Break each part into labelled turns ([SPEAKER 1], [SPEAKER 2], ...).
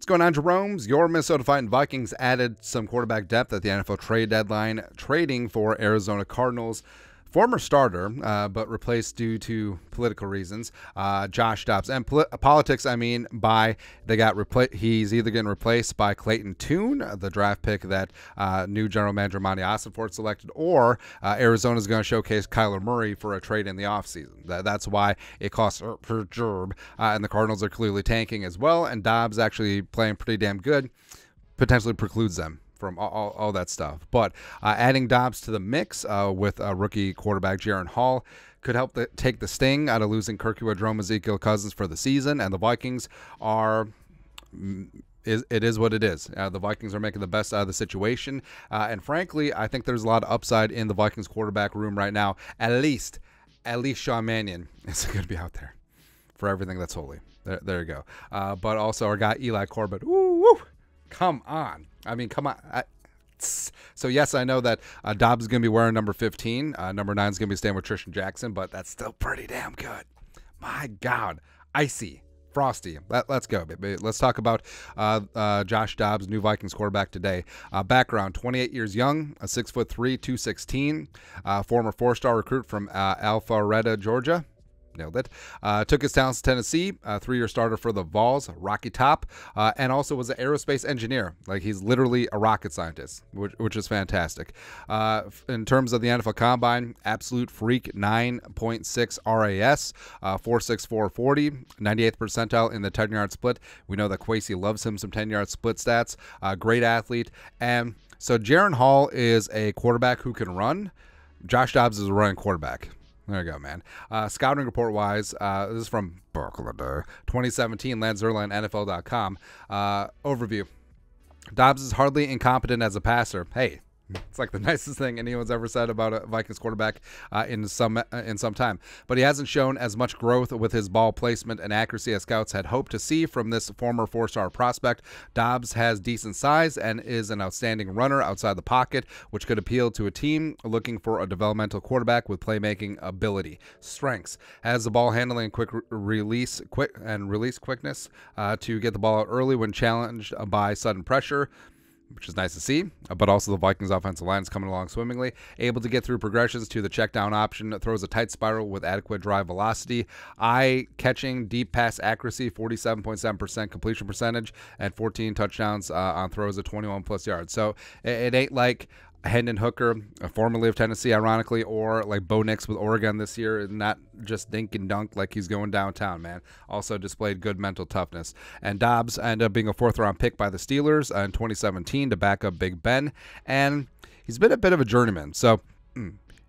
[SPEAKER 1] What's going on, Jerome's? Your Minnesota Vikings added some quarterback depth at the NFL trade deadline, trading for Arizona Cardinals former starter, but replaced due to political reasons, Josh Dobbs. And politics, I mean, by they got he's either getting replaced by Clayton Tune, the draft pick that new general manager Monty Ossenfort selected, or Arizona's going to showcase Kyler Murray for a trade in the offseason. That's why it costs per job, and the Cardinals are clearly tanking as well, and Dobbs actually playing pretty damn good, potentially precludes them from all that stuff. But adding Dobbs to the mix with rookie quarterback Jaren Hall could help take the sting out of losing JEROME Ezekiel Cousins for the season. And the Vikings are... It is what it is. The Vikings are making the best out of the situation. And frankly, I think there's a lot of upside in the Vikings quarterback room right now. At least Sean Mannion is going to be out there for everything that's holy. There you go. But also our guy Eli Corbett. Woo! Come on. I mean, come on. So, yes, I know that Dobbs is going to be wearing number 15. Number 9 is going to be staying with Tristan Jackson, but that's still pretty damn good. My God. Icy. Frosty. Let's go, baby. Let's talk about Josh Dobbs, new Vikings quarterback today. Background, 28 years young, 6'3", 216, former 4-star recruit from Alpharetta, Georgia. Nailed it. Took his talents to Tennessee, 3-year starter for the Vols, Rocky Top, and also was an aerospace engineer. Like, he's literally a rocket scientist, which is fantastic. In terms of the NFL Combine, absolute freak, 9.6 RAS, 4.64 40, 98th percentile in the 10-yard split. We know that Kwesi loves him some 10-yard split stats. Great athlete. And so Jaren Hall is a quarterback who can run. Josh Dobbs is a running quarterback. There you go, man. Scouting report-wise, this is from 2017, Lance Zerline, NFL.com. Overview. Dobbs is hardly incompetent as a passer. Hey, it's like the nicest thing anyone's ever said about a Vikings quarterback in some time. But he hasn't shown as much growth with his ball placement and accuracy as scouts had hoped to see from this former 4-star prospect. Dobbs has decent size and is an outstanding runner outside the pocket, which could appeal to a team looking for a developmental quarterback with playmaking ability. Strengths: has the ball handling and release quickness to get the ball out early when challenged by sudden pressure, which is nice to see, but also the Vikings offensive line is coming along swimmingly, able to get through progressions to the check down option, throws a tight spiral with adequate drive velocity, eye-catching deep pass accuracy, 47.7% completion percentage, and 14 touchdowns on throws of 21-plus yards. So it ain't like Hendon Hooker, formerly of Tennessee, ironically, or like Bo Nix with Oregon this year, not just dink and dunk like he's going downtown, man. Also displayed good mental toughness. And Dobbs ended up being a 4th-round pick by the Steelers in 2017 to back up Big Ben, and he's been a bit of a journeyman. So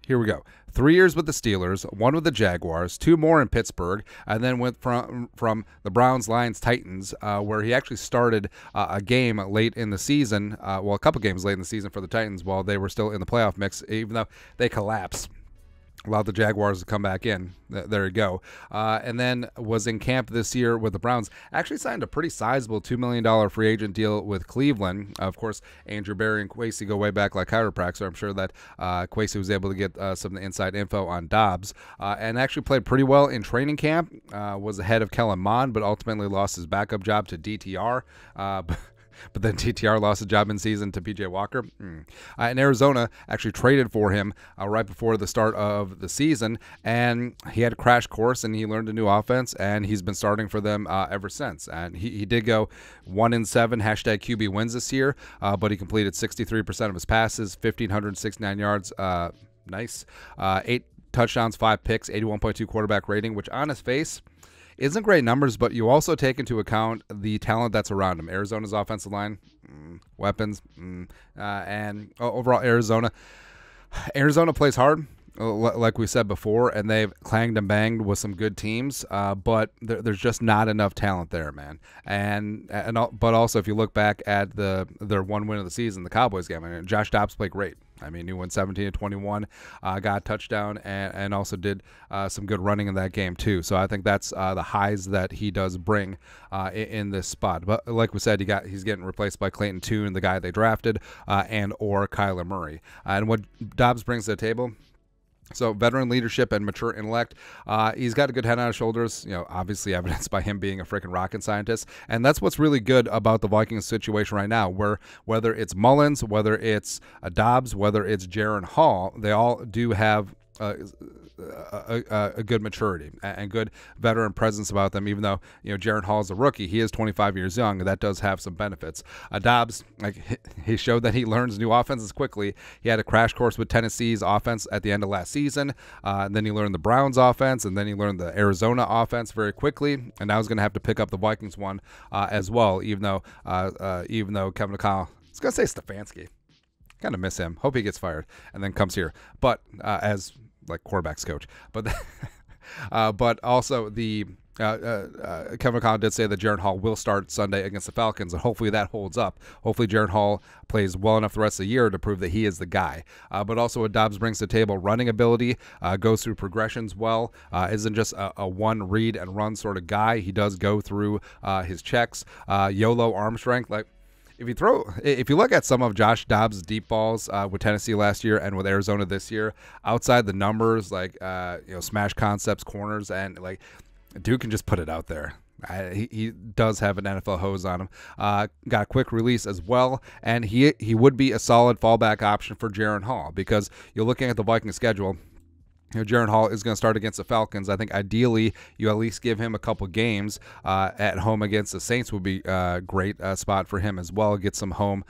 [SPEAKER 1] here we go. 3 years with the Steelers, 1 with the Jaguars, 2 more in Pittsburgh, and then went from the Browns, Lions, Titans, where he actually started a game late in the season, a couple games late in the season for the Titans while they were still in the playoff mix, even though they collapsed. Allowed the Jaguars to come back in. There you go. And then was in camp this year with the Browns. Actually signed a pretty sizable $2 million free agent deal with Cleveland. Of course, Andrew Berry and Kwesi go way back like chiropractic, so I'm sure that Kwesi was able to get some inside info on Dobbs. And actually played pretty well in training camp. Was ahead of Kellen Mond, but ultimately lost his backup job to DTR. But then TTR lost a job in season to PJ Walker. And Arizona actually traded for him right before the start of the season, and he had a crash course and he learned a new offense, and he's been starting for them ever since. And he did go 1-7 #QB wins this year, but he completed 63% of his passes, 1,569 yards. Nice. 8 touchdowns, 5 picks, 81.2 quarterback rating, which on his face isn't great numbers, but you also take into account the talent that's around him. Arizona's offensive line, weapons, and overall Arizona plays hard, like we said before, and they've clanged and banged with some good teams, but there's just not enough talent there, man. But also, if you look back at their 1 win of the season, the Cowboys game, Josh Dobbs played great. I mean, he went 17-21, got a touchdown, and also did some good running in that game too. So I think that's the highs that he does bring in this spot. But like we said, he's getting replaced by Clayton Tune, the guy they drafted, and or Kyler Murray. And what Dobbs brings to the table, So veteran leadership and mature intellect. He's got a good head on his shoulders, obviously evidenced by him being a freaking rocket scientist. And that's what's really good about the Vikings situation right now, where whether it's Mullins, whether it's Dobbs, whether it's Jaren Hall, they all do have a good maturity and good veteran presence about them. Even though Jaren Hall is a rookie, he is 25 years young, and that does have some benefits. Dobbs, he showed that he learns new offenses quickly. He had a crash course with Tennessee's offense at the end of last season, and then he learned the Browns offense, and then he learned the Arizona offense very quickly, and now he's going to have to pick up the Vikings one as well. Even though Kevin O'Connell, I was going to say Stefanski, kind of miss him. Hope he gets fired and then comes here, but as quarterbacks coach, but but also the Kevin O'Connell did say that Jaren Hall will start Sunday against the Falcons, and hopefully that holds up. Hopefully Jaren Hall plays well enough the rest of the year to prove that he is the guy. But also what Dobbs brings to the table, running ability, goes through progressions well, isn't just a one read and run sort of guy. He does go through his checks, YOLO arm strength. If you look at some of Josh Dobbs' deep balls with Tennessee last year and with Arizona this year, outside the numbers, smash concepts, corners, and dude can just put it out there. He does have an NFL hose on him. Got a quick release as well, and he would be a solid fallback option for Jaren Hall, because you're looking at the Vikings schedule. Jaren Hall is going to start against the Falcons. I think ideally you at least give him a couple games at home against the Saints would be a great spot for him as well. Get some home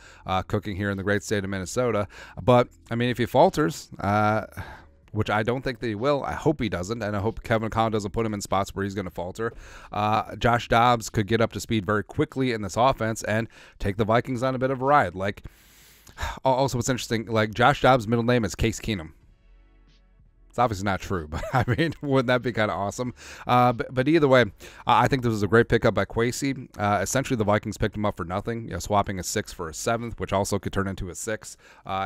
[SPEAKER 1] cooking here in the great state of Minnesota. But, if he falters, which I don't think that he will, I hope he doesn't, and I hope Kevin O'Connell doesn't put him in spots where he's going to falter. Josh Dobbs could get up to speed very quickly in this offense and take the Vikings on a bit of a ride. Also what's interesting, Josh Dobbs' middle name is Case Keenum. It's obviously not true, but wouldn't that be kind of awesome? But either way, I think this was a great pickup by Kwesi. Essentially, the Vikings picked him up for nothing, swapping a 6 for a 7th, which also could turn into a 6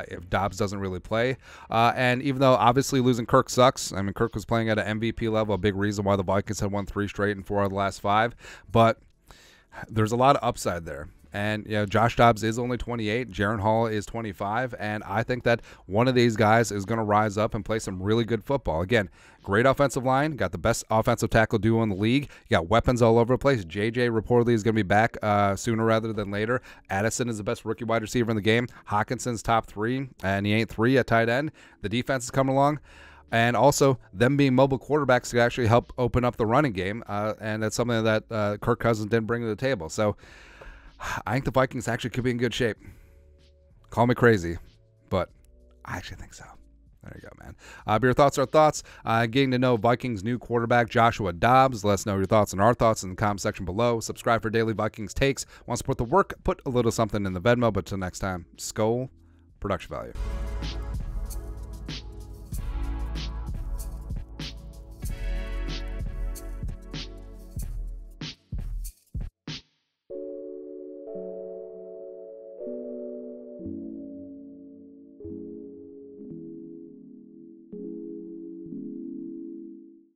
[SPEAKER 1] if Dobbs doesn't really play. And even though obviously losing Kirk sucks, Kirk was playing at an MVP level, a big reason why the Vikings had won 3 straight and 4 out of the last 5. But there's a lot of upside there. And Josh Dobbs is only 28. Jaren Hall is 25. And I think that one of these guys is going to rise up and play some really good football. Again, great offensive line. Got the best offensive tackle duo in the league. You got weapons all over the place. JJ reportedly is going to be back sooner rather than later. Addison is the best rookie wide receiver in the game. Hawkinson's top 3, and he ain't 3 at tight end. The defense is coming along. And also, them being mobile quarterbacks could actually help open up the running game. And that's something that Kirk Cousins didn't bring to the table. So I think the Vikings actually could be in good shape. Call me crazy, but I actually think so. There you go, man. But your thoughts are thoughts. Getting to know Vikings' new quarterback, Joshua Dobbs. Let us know your thoughts and our thoughts in the comment section below. Subscribe for daily Vikings takes. Want to support the work? Put a little something in the Venmo. But till next time, Skol, production value.